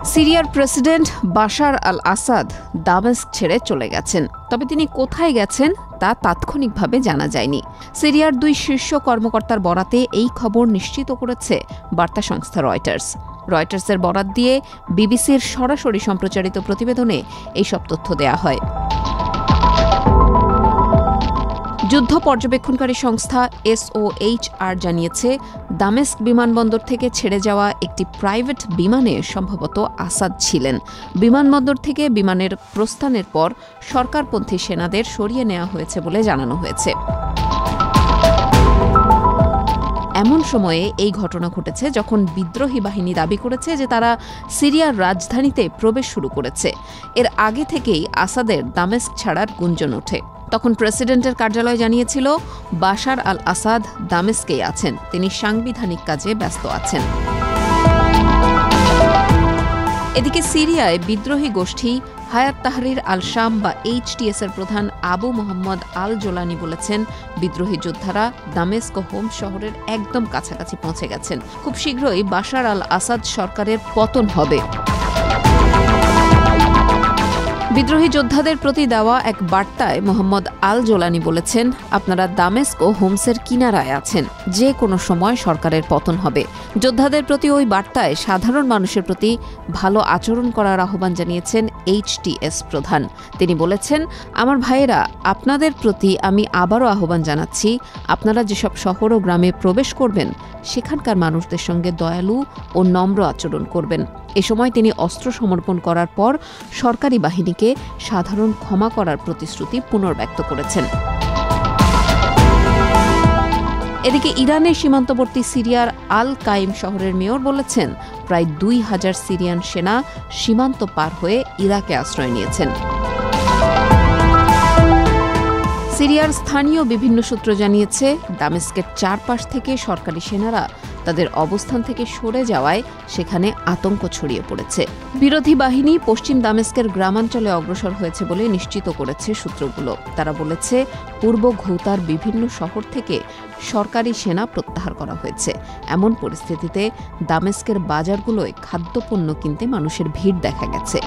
সিরিয়ার president Bashar আল আসাদ দামেস্ক ছেড়ে চলে গেছেন, তবে তিনি কোথায় গেছেন তা তাৎক্ষণিকভাবে জানা যায়নি। সিরিয়ার 2 শীর্ষ কর্মকর্তার বরাতে এই খবর নিশ্চিত করেছে বার্তা সংস্থা রয়টার্স। রয়টার্সের বরাত দিয়ে বিবিসির সরাসরি সম্প্রচারিত প্রতিবেদনে এইসব তথ্য দেয়া হয়। যুদ্ধ পর্যবেক্ষণকারী সংস্থা SOHR জানিয়েছে, দামেস্ক বিমানবন্দর থেকে ছেড়ে যাওয়া একটি প্রাইভেট বিমানে সম্ভবত আসাদ ছিলেন। বিমানবন্দর থেকে বিমানের প্রস্থানের পর সরকারপন্থী সেনাদের সরিয়ে নেওয়া হয়েছে বলে জানানো হয়েছে। এমন সময়ে এই ঘটনা ঘটেছে যখন বিদ্রোহী বাহিনী দাবি করেছে যে তারা সিরিয়ার রাজধানীতে প্রবেশ শুরু করেছে। এর আগে থেকেই আসাদের দামেস্ক ছাড়ার গুঞ্জন ওঠে। তখন প্রেসিডেন্টের কার্যালয় জানিয়েছিল, বাশার আল আসাদ দামেস্কেই আছেন, তিনি সাংবিধানিক কাজে ব্যস্ত আছেন। এদিকে সিরিয়ায় বিদ্রোহী গোষ্ঠী হায়াত তাহরির আল শাম বা HTS এর প্রধান আবু মোহাম্মদ আল জোলানি বলেছেন, বিদ্রোহী যোদ্ধারা দামেস্ক ও হোমস শহরের একদম কাছাকাছি পৌঁছে গেছেন। খুব শীঘ্রই বাশার আল আসাদ সরকারের পতন হবে। বিদ্রোহী যোদ্ধাদের প্রতি দেওয়া এক বার্তায় মোহাম্মদ আল জোলানি বলেছেন, আপনারা দামেস্ক ও হোমসের কিনারায় আছেন, যে কোনো সময় সরকারের পতন হবে। যোদ্ধাদের প্রতি ওই বার্তায় সাধারণ মানুষের প্রতি ভালো আচরণ করার আহ্বান জানিয়েছেন HTS প্রধান। তিনি বলেছেন, আমার ভাইয়েরা, আপনাদের প্রতি আমি আবারও আহ্বান জানাচ্ছি, আপনারা যেসব শহর ও গ্রামে প্রবেশ করবেন সেখানকার মানুষদের সঙ্গে দয়ালু ও নম্র আচরণ করবেন। এ সময় তিনি অস্ত্র সমর্পণ করার পর সরকারি বাহিনীকে সাধারণ ক্ষমা করার প্রতিশ্রুতি পুনর্ব্যক্ত করেছেন। এদিকে ইরানের সীমান্তবর্তী সিরিয়ার আল কাইম শহরের মেয়র বলেছেন, প্রায় 2000 সিরিয়ান সেনা সীমান্ত পার হয়ে ইরাকে আশ্রয় নিয়েছেন। সিরিয়ার স্থানীয় বিভিন্ন সূত্র জানিয়েছে, দামেস্কের চারপাশ থেকে সরকারি সেনারা তাদের অবস্থান থেকে সরে যাওয়ায় সেখানে আতঙ্ক ছড়িয়ে পড়েছে। বিরোধী বাহিনী পশ্চিম দামেস্কের গ্রামাঞ্চলে অগ্রসর হয়েছে বলে নিশ্চিত করেছে সূত্রগুলো। তারা বলেছে, পূর্ব ঘৌতার বিভিন্ন শহর থেকে সরকারি সেনা প্রত্যাহার করা হয়েছে। এমন পরিস্থিতিতে দামেস্কের বাজারগুলোয় খাদ্যপণ্য কিনতে মানুষের ভিড় দেখা গেছে।